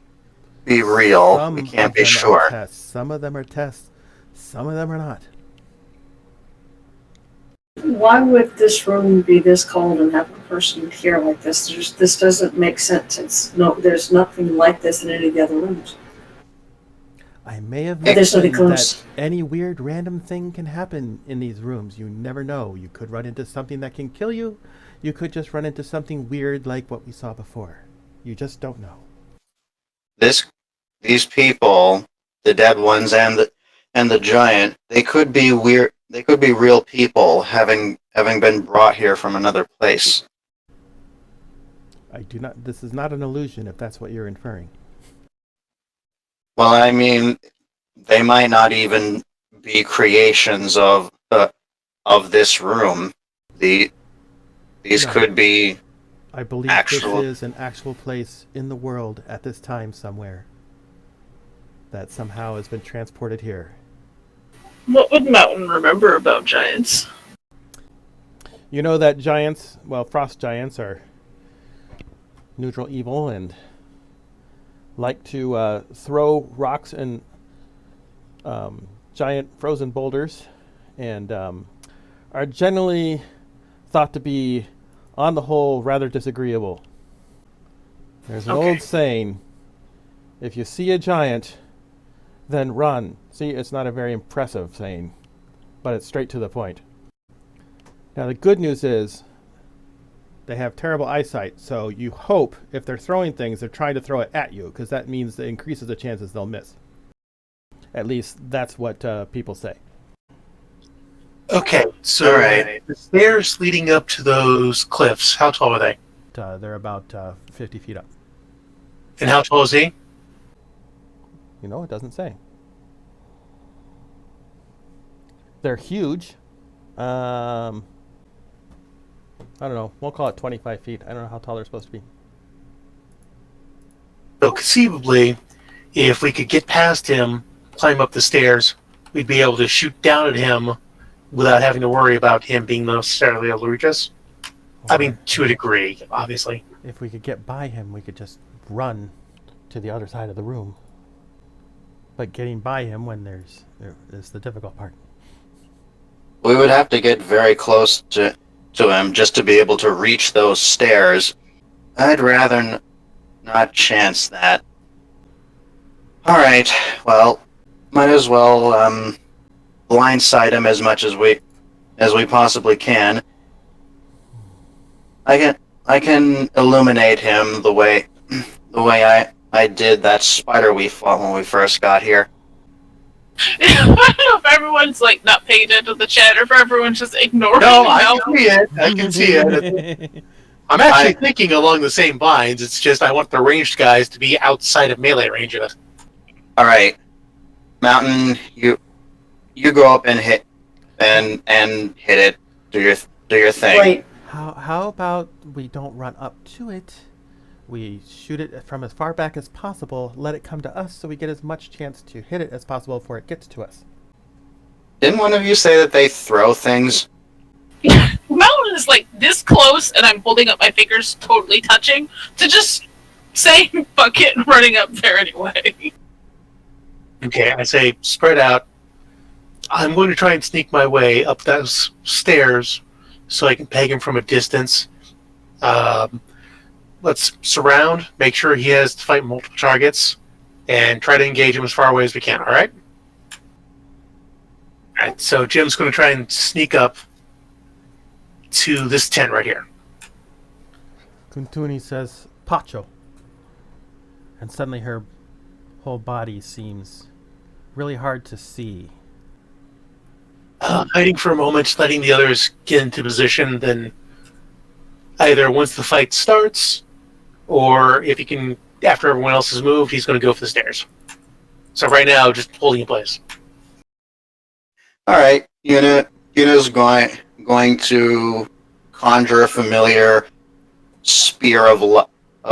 [SPEAKER 2] real. We can't be sure.
[SPEAKER 1] Tests. Some of them are tests. Some of them are not.
[SPEAKER 5] Why would this room be this cold and have a person here like this? This doesn't make sense. There's nothing like this in any of the other rooms.
[SPEAKER 1] I may have
[SPEAKER 5] There's nothing
[SPEAKER 1] mentioned that
[SPEAKER 5] close.
[SPEAKER 1] any weird random thing can happen in these rooms. You never know. You could run into something that can kill you. You could just run into something weird like what we saw before. You just don't know.
[SPEAKER 2] These people, the dead ones and the giant, they could be weird. They could be real people having been brought here from another place.
[SPEAKER 1] This is not an illusion if that's what you're inferring.
[SPEAKER 2] Well, I mean, they might not even be creations of this room. These
[SPEAKER 1] No.
[SPEAKER 2] could be.
[SPEAKER 1] I believe
[SPEAKER 2] Actual-
[SPEAKER 1] this is an actual place in the world at this time somewhere that somehow has been transported here.
[SPEAKER 3] What would Mountain remember about giants?
[SPEAKER 1] You know that giants, well, frost giants are neutral evil and like to throw rocks and giant frozen boulders, and are generally thought to be, on the whole, rather disagreeable. There's an old saying, if you see a giant, then run. See, it's not a very impressive saying, but it's straight to the point. Now, the good news is they have terrible eyesight, so you hope if they're throwing things, they're trying to throw it at you, because that means it increases the chances they'll miss. At least that's what people say.
[SPEAKER 4] Okay, so
[SPEAKER 2] Alright.
[SPEAKER 4] the stairs leading up to those cliffs, how tall are they?
[SPEAKER 1] They're about 50 feet up.
[SPEAKER 4] And how tall is he?
[SPEAKER 1] You know, it doesn't say. They're huge. I don't know. We'll call it 25 feet. I don't know how tall they're supposed to be.
[SPEAKER 4] So conceivably, if we could get past him, climb up the stairs, we'd be able to shoot down at him without having to worry about him being necessarily able to reach us. I mean, to a degree, obviously.
[SPEAKER 1] If we could get by him, we could just run to the other side of the room. But getting by him when there is the difficult part.
[SPEAKER 2] We would have to get very close to him just to be able to reach those stairs. I'd rather not chance that. Alright, well, might as well blindside him as much as we possibly can. I can illuminate him the way I did that spider we fought when we first got here.
[SPEAKER 3] I don't know if everyone's like not paying attention to the chat or if everyone's just ignoring
[SPEAKER 4] No,
[SPEAKER 3] me
[SPEAKER 4] I
[SPEAKER 3] now.
[SPEAKER 4] can see it. I can see it. I'm actually thinking along the same lines. It's just I want the ranged guys to be outside of melee range of it.
[SPEAKER 2] Alright. Mountain, you go up and hit it. Do your thing.
[SPEAKER 5] Wait,
[SPEAKER 1] How about we don't run up to it? We shoot it from as far back as possible, let it come to us so we get as much chance to hit it as possible before it gets to us.
[SPEAKER 2] Didn't one of you say that they throw things?
[SPEAKER 3] Mountain is like this close, and I'm holding up my fingers, totally touching, to just saying fuck it and running up there anyway.
[SPEAKER 4] Okay, I say spread out. I'm going to try and sneak my way up those stairs so I can peg him from a distance. Let's surround, make sure he has to fight multiple targets, and try to engage him as far away as we can, alright? Alright, so Jim's going to try and sneak up to this tent right here.
[SPEAKER 1] Kuntuni says, Pacho. And suddenly her whole body seems really hard to see.
[SPEAKER 4] Hiding for a moment, letting the others get into position, then either once the fight starts, or if he can, after everyone else has moved, he's going to go for the stairs. So right now, just holding in place.
[SPEAKER 2] Alright, Yuna's going to conjure a familiar spear of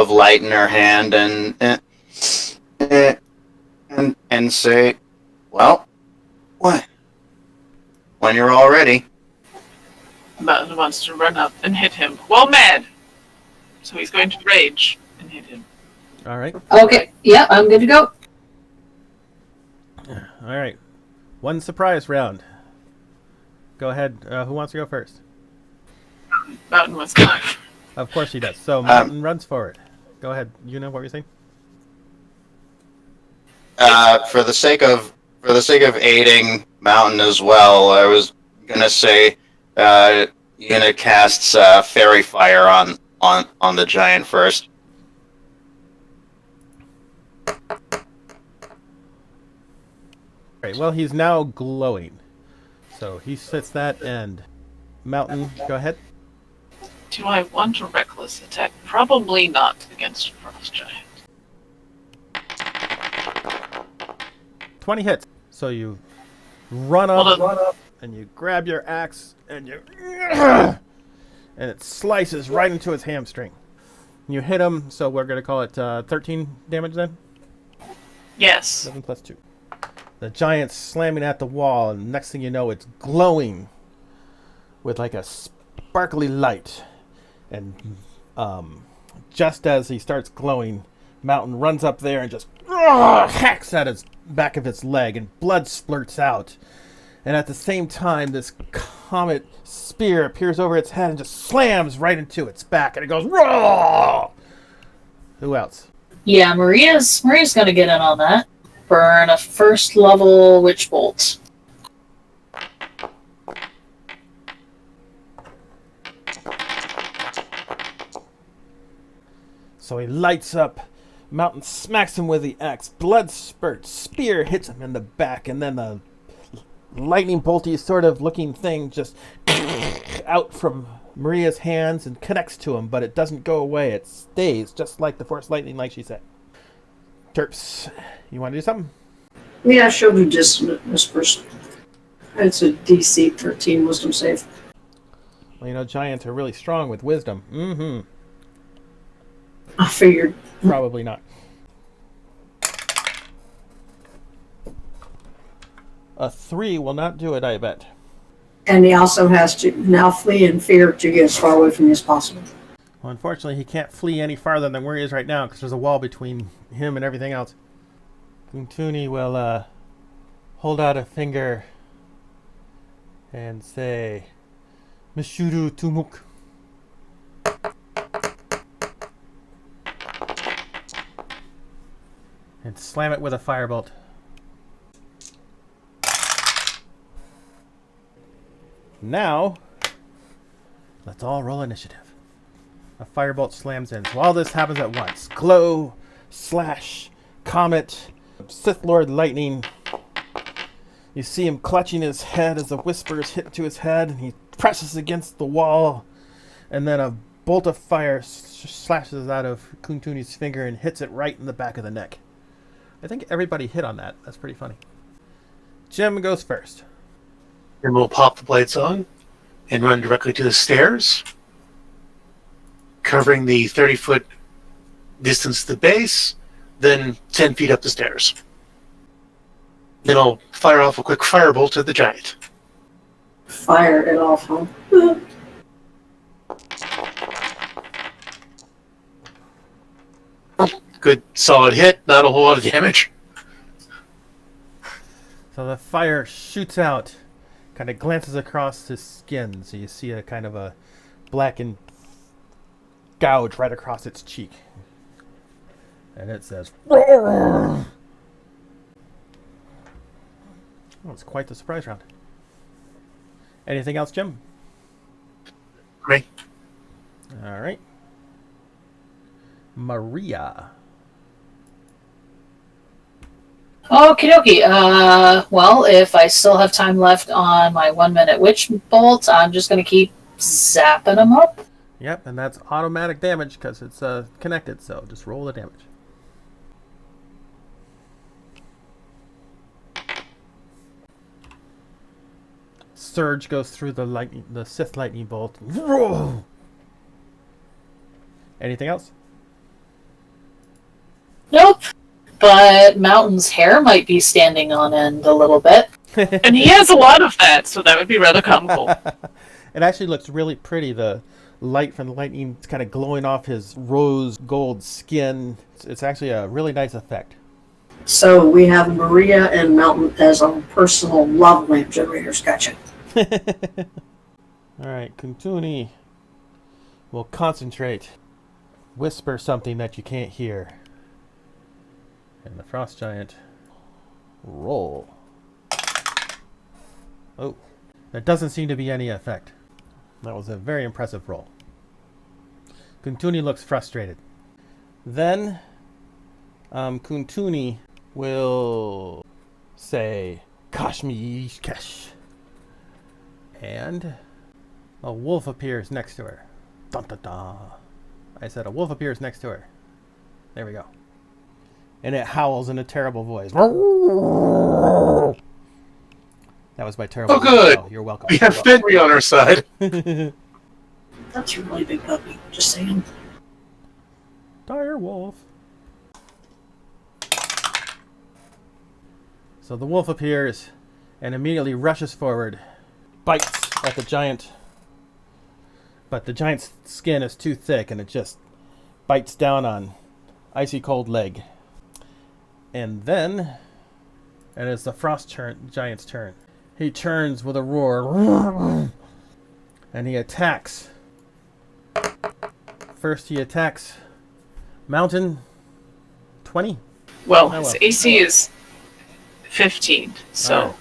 [SPEAKER 2] light in her hand and say, well, what? When you're all ready.
[SPEAKER 3] Mountain wants to run up and hit him while mad. So he's going to rage and hit him.
[SPEAKER 1] All right.
[SPEAKER 6] Okay, yeah, I'm good to go.
[SPEAKER 1] All right. One surprise round. Go ahead. Who wants to go first?
[SPEAKER 3] Mountain was going.
[SPEAKER 1] Of course he does. So Mountain runs forward. Go ahead. You know what you're saying?
[SPEAKER 2] For the sake of aiding Mountain as well, I was gonna say Yuna casts fairy fire on the giant first.
[SPEAKER 1] Right. Well, he's now glowing. So he sits that and Mountain, go ahead.
[SPEAKER 3] Do I want a reckless attack? Probably not against a frost giant.
[SPEAKER 1] 20 hits. So you run up and you grab your axe and you and it slices right into his hamstring. You hit him, so we're going to call it 13 damage then?
[SPEAKER 3] Yes.
[SPEAKER 1] 7 plus 2. The giant's slamming at the wall, and next thing you know, it's glowing with like a sparkly light. And just as he starts glowing, Mountain runs up there and just hacks at its back of its leg, and blood splurts out. And at the same time, this comet spear appears over its head and just slams right into its back, and it goes raw. Who else?
[SPEAKER 6] Yeah, Maria's gonna get in on that. Burn a first level witch bolt.
[SPEAKER 1] So he lights up. Mountain smacks him with the axe. Blood spurts. Spear hits him in the back, and then the lightning bolty sort of looking thing just out from Maria's hands and connects to him, but it doesn't go away. It stays just like the force lightning, like she said. Terps, you want to do something?
[SPEAKER 5] Yeah, she'll do this person. It's a DC 13 wisdom save.
[SPEAKER 1] Well, you know, giants are really strong with wisdom. Mm-hmm.
[SPEAKER 5] I figured.
[SPEAKER 1] Probably not. A 3 will not do it, I bet.
[SPEAKER 5] And he also has to now flee in fear to get as far away from me as possible.
[SPEAKER 1] Well, unfortunately, he can't flee any farther than where he is right now because there's a wall between him and everything else. Kuntuni will hold out a finger and say, Mishuru Tumuk. And slam it with a firebolt. Now, let's all roll initiative. A firebolt slams in. So all this happens at once. Glow, slash, comet, Sith Lord lightning. You see him clutching his head as the whispers hit to his head, and he presses against the wall, and then a bolt of fire slashes out of Kuntuni's finger and hits it right in the back of the neck. I think everybody hit on that. That's pretty funny. Jim goes first.
[SPEAKER 4] And we'll pop the blades on and run directly to the stairs, covering the 30-foot distance to the base, then 10 feet up the stairs. Then I'll fire off a quick firebolt at the giant.
[SPEAKER 5] Fire it off, huh?
[SPEAKER 4] Good solid hit, not a whole lot of damage.
[SPEAKER 1] So the fire shoots out, kind of glances across his skin, so you see a kind of a blackened gouge right across its cheek. And it says, "Roar!" Oh, it's quite the surprise round. Anything else, Jim?
[SPEAKER 4] Great.
[SPEAKER 1] All right. Maria.
[SPEAKER 6] Okie dokie. Well, if I still have time left on my 1-minute witch bolt, I'm just going to keep zapping them up.
[SPEAKER 1] Yep, and that's automatic damage because it's connected, so just roll the damage. Surge goes through the Sith lightning bolt. Whoa! Anything else?
[SPEAKER 6] Nope. But Mountain's hair might be standing on end a little bit.
[SPEAKER 3] And he has a lot of that, so that would be rather comical.
[SPEAKER 1] It actually looks really pretty. The light from the lightning is kind of glowing off his rose gold skin. It's actually a really nice effect.
[SPEAKER 5] So we have Maria and Mountain as our personal love lamp generators. Gotcha.
[SPEAKER 1] All right, Kuntuni will concentrate. Whisper something that you can't hear. And the frost giant roll. Oh, there doesn't seem to be any effect. That was a very impressive roll. Kuntuni looks frustrated. Then Kuntuni will say, Kashmi Kesh. And a wolf appears next to her. Dun, dun, dun. I said a wolf appears next to her. There we go. And it howls in a terrible voice. That was my terrible
[SPEAKER 4] Oh, good.
[SPEAKER 1] voice. Oh, you're welcome.
[SPEAKER 4] We have Fenry on our side.
[SPEAKER 5] That's a really big puppy. Just saying.
[SPEAKER 1] Dire wolf. So the wolf appears and immediately rushes forward, bites at the giant, but the giant's skin is too thick and it just bites down on icy cold leg. And then, and it's the giant's turn. He turns with a roar and he attacks. First he attacks Mountain. 20.
[SPEAKER 3] Well,
[SPEAKER 1] Oh,
[SPEAKER 3] his
[SPEAKER 1] well.
[SPEAKER 3] AC is 15, so
[SPEAKER 1] Alright.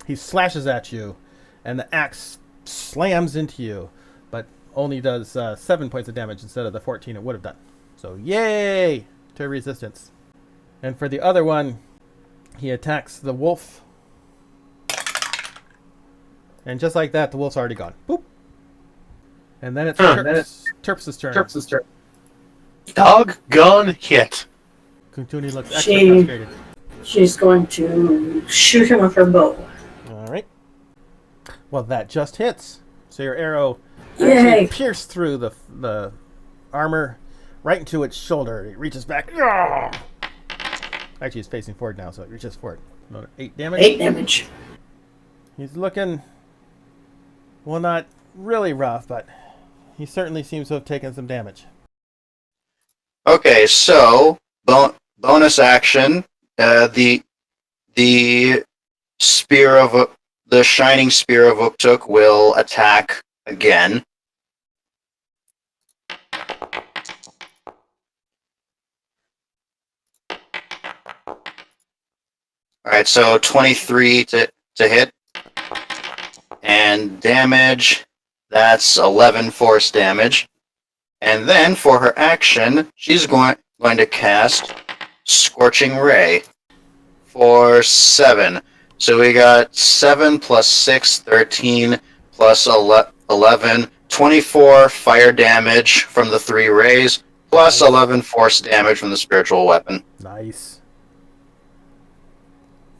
[SPEAKER 1] He slashes at you, and the axe slams into you, but only does 7 points of damage instead of the 14 it would have done. So yay to resistance. And for the other one, he attacks the wolf. And just like that, the wolf's already gone. Boop. And then it's Terps' turn.
[SPEAKER 4] Doggone hit.
[SPEAKER 1] Kuntuni looks extra
[SPEAKER 5] She-
[SPEAKER 1] frustrated.
[SPEAKER 5] She's going to shoot him with her bow.
[SPEAKER 1] Alright. Well, that just hits. So your arrow
[SPEAKER 5] Yay!
[SPEAKER 1] actually pierced through the armor right into its shoulder. It reaches back. Actually, it's facing forward now, so it reaches forward. Another 8 damage.
[SPEAKER 5] 8 damage.
[SPEAKER 1] He's looking, well, not really rough, but he certainly seems to have taken some damage.
[SPEAKER 2] Okay, so bonus action. The spear of the shining spear of Uktuk will attack again. All right, so 23 to hit, and damage. That's 11 force damage. And then for her action, she's going to cast Scorching Ray for 7. So we got 7 plus 6, 13 plus 11, 24 fire damage from the 3 rays, plus 11 force damage from the spiritual weapon.
[SPEAKER 1] Nice.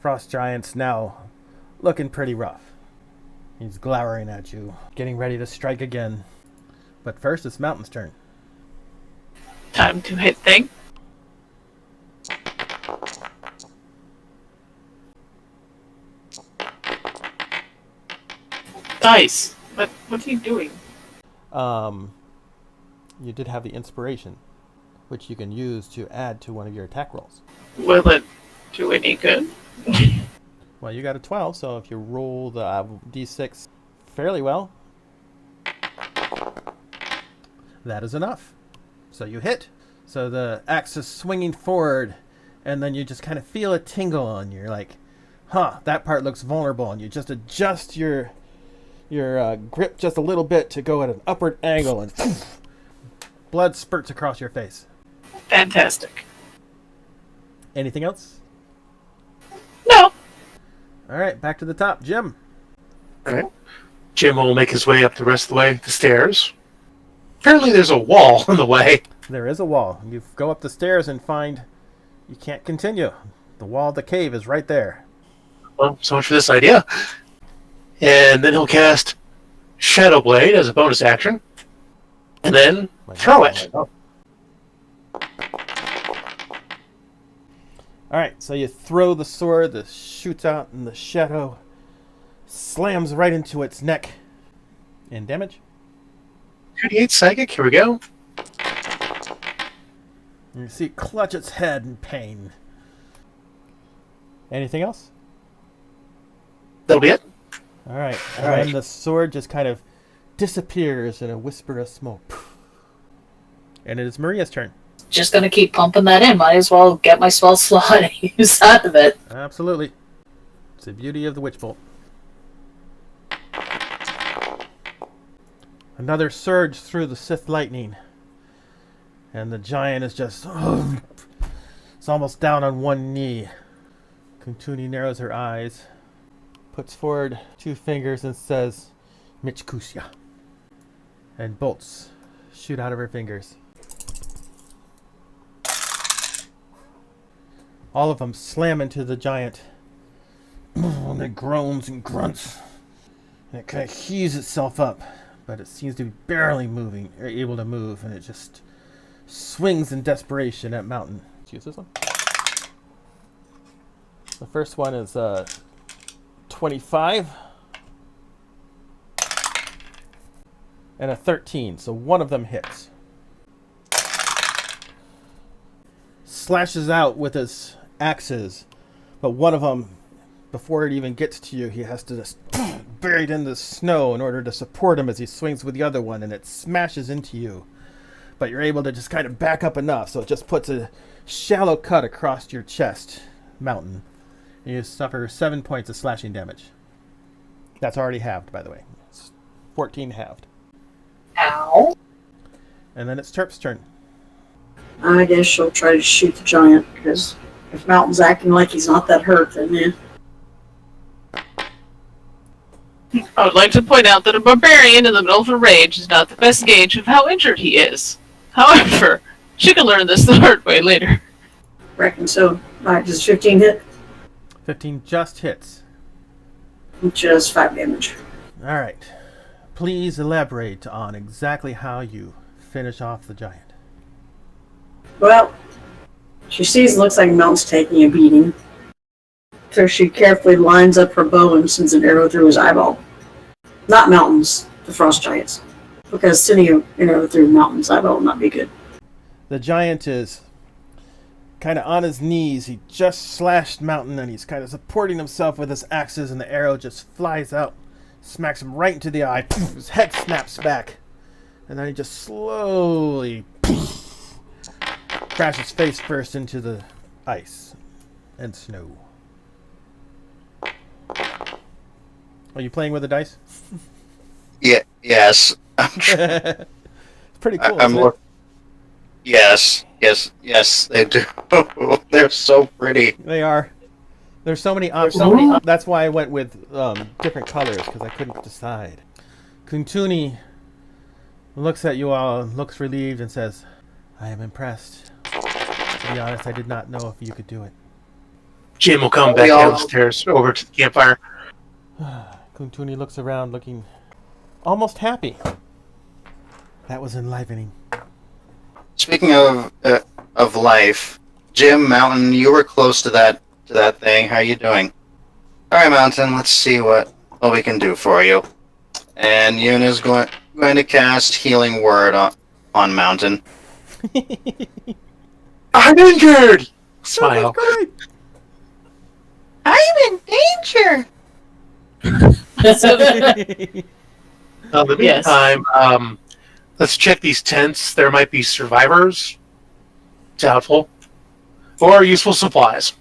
[SPEAKER 1] Frost Giant's now looking pretty rough. He's glowering at you, getting ready to strike again. But first, it's Mountain's turn.
[SPEAKER 3] time to hit thing. Dice. What are you doing?
[SPEAKER 1] You did have the inspiration, which you can use to add to one of your attack rolls.
[SPEAKER 3] Will it do any good?
[SPEAKER 1] Well, you got a 12, so if you roll the d6 fairly well, that is enough. So you hit. So the axe is swinging forward, and then you just kind of feel a tingle, and you're like, huh, that part looks vulnerable, and you just adjust your grip just a little bit to go at an upward angle, and blood spurts across your face.
[SPEAKER 3] Fantastic.
[SPEAKER 1] Anything else?
[SPEAKER 3] No.
[SPEAKER 1] All right, back to the top. Jim.
[SPEAKER 4] Alright. Jim will make his way up the rest of the way, the stairs. Apparently there's a wall in the way.
[SPEAKER 1] There is a wall. You go up the stairs and find you can't continue. The wall of the cave is right there.
[SPEAKER 4] Well, so much for this idea. And then he'll cast Shadow Blade as a bonus action. And then throw it.
[SPEAKER 1] All right, so you throw the sword, that shoots out, and the shadow slams right into its neck. And damage?
[SPEAKER 4] 2d8 psychic, here we go.
[SPEAKER 1] You see it clutch its head in pain. Anything else?
[SPEAKER 4] That'll be it.
[SPEAKER 1] All right, and
[SPEAKER 4] All right.
[SPEAKER 1] then the sword just kind of disappears in a whisper of smoke. And it is Maria's turn.
[SPEAKER 6] Just gonna keep pumping that in. Might as well get my spell slot and use out of it.
[SPEAKER 1] Absolutely. It's the beauty of the Witch Bolt. Another surge through the Sith lightning. And the giant is just... it's almost down on one knee. Kuntuni narrows her eyes, puts forward 2 fingers and says, Michkusya. And bolts shoot out of her fingers. All of them slam into the giant. And it groans and grunts. And it kind of heaves itself up. But it seems to be barely moving, or able to move. And it just swings in desperation at Mountain. Let's use this one. The first one is 25 and a 13, so one of them hits. Slashes out with his axes, but one of them, before it even gets to you, he has to just bury it in the snow in order to support him as he swings with the other one, and it smashes into you. But you're able to just kind of back up enough, so it just puts a shallow cut across your chest, Mountain. And you suffer 7 points of slashing damage. That's already halved, by the way. It's 14 halved.
[SPEAKER 6] Ow.
[SPEAKER 1] And then it's Terp's turn.
[SPEAKER 5] I guess she'll try to shoot the giant, because if Mountain's acting like he's not that hurt, then yeah.
[SPEAKER 3] I would like to point out that a barbarian in the middle of a rage is not the best gauge of how injured he is. However, she can learn this the hard way later.
[SPEAKER 5] Reckon so. Alright, does 15 hit?
[SPEAKER 1] 15 just hits.
[SPEAKER 5] Just 5 damage.
[SPEAKER 1] Alright. Please elaborate on exactly how you finish off the giant.
[SPEAKER 5] Well, she sees it looks like Mountain's taking a beating. So she carefully lines up her bow and sends an arrow through his eyeball. Not Mountain's, the frost giant's. Because sending an arrow through Mountain's eyeball would not be good.
[SPEAKER 1] The giant is kind of on his knees. He just slashed Mountain and he's kind of supporting himself with his axes, and the arrow just flies out, smacks him right into the eye. His head snaps back. And then he just slowly crashes face first into the ice and snow. Are you playing with the dice?
[SPEAKER 2] Yeah. Yes.
[SPEAKER 1] It's pretty cool.
[SPEAKER 2] I'm
[SPEAKER 1] isn't it?
[SPEAKER 2] Yes. They do. They're so pretty.
[SPEAKER 1] They are. There's so many options. That's why I went with different colors, because I couldn't decide. Kuntuni looks at you all, looks relieved, and says, "I am impressed. To be honest, I did not know if you could do it."
[SPEAKER 4] Jim will come back down the stairs over to the campfire.
[SPEAKER 1] Kuntuni looks around, looking almost happy. That was enlivening.
[SPEAKER 2] Speaking of life, Jim, Mountain, you were close to that thing. How you doing? All right, Mountain. Let's see what we can do for you. And Yuna's going to cast Healing Word on Mountain.
[SPEAKER 4] I'm injured. Smile.
[SPEAKER 2] I'm in danger.
[SPEAKER 3] So,
[SPEAKER 4] In the
[SPEAKER 3] Yes.
[SPEAKER 4] meantime, let's check these tents. There might be survivors. Doubtful. Or useful supplies.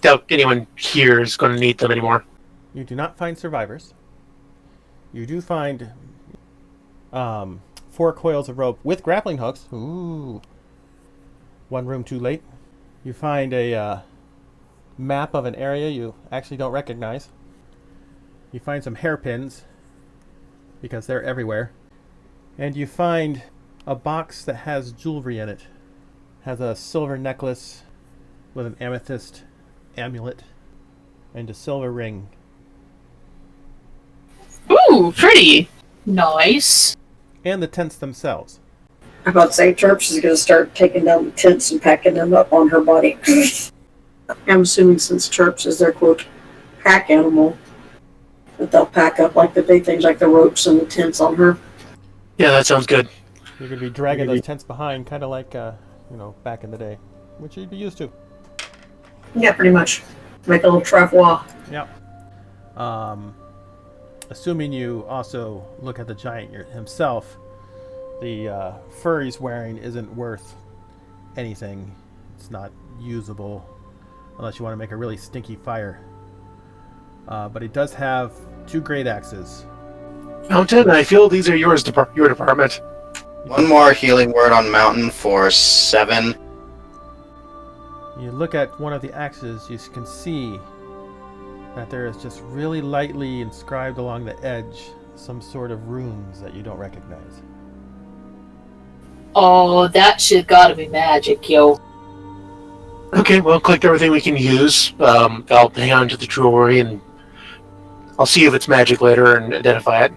[SPEAKER 4] Doubt anyone here is going to need them anymore.
[SPEAKER 1] You do not find survivors. You do find 4 coils of rope with grappling hooks. Ooh. One room too late. You find a map of an area you actually don't recognize. You find some hairpins, because they're everywhere. And you find a box that has jewelry in it. Has a silver necklace with an amethyst amulet and a silver ring.
[SPEAKER 3] ooh, pretty.
[SPEAKER 6] Nice.
[SPEAKER 1] And the tents themselves.
[SPEAKER 5] I'm about to say Terps is going to start taking down the tents and packing them up on her body. I'm assuming since Terps is their, quote, pack animal, that they'll pack up like the big things like the ropes and the tents on her.
[SPEAKER 4] Yeah, that sounds good.
[SPEAKER 1] You're going to be dragging those tents behind, kind of like, back in the day, which you'd be used to.
[SPEAKER 5] Yeah, pretty much. Make a little travois.
[SPEAKER 1] Yep. Assuming you also look at the giant himself, the fur he's wearing isn't worth anything. It's not usable unless you want to make a really stinky fire. But he does have 2 great axes.
[SPEAKER 4] Mountain, I feel these are your department.
[SPEAKER 2] One more Healing Word on Mountain for 7.
[SPEAKER 1] You look at one of the axes, you can see that there is just really lightly inscribed along the edge some sort of runes that you don't recognize.
[SPEAKER 6] Oh, that shit gotta be magic, yo.
[SPEAKER 4] Okay, well, collect everything we can use. I'll hang on to the jewelry, and I'll see if it's magic later and identify it.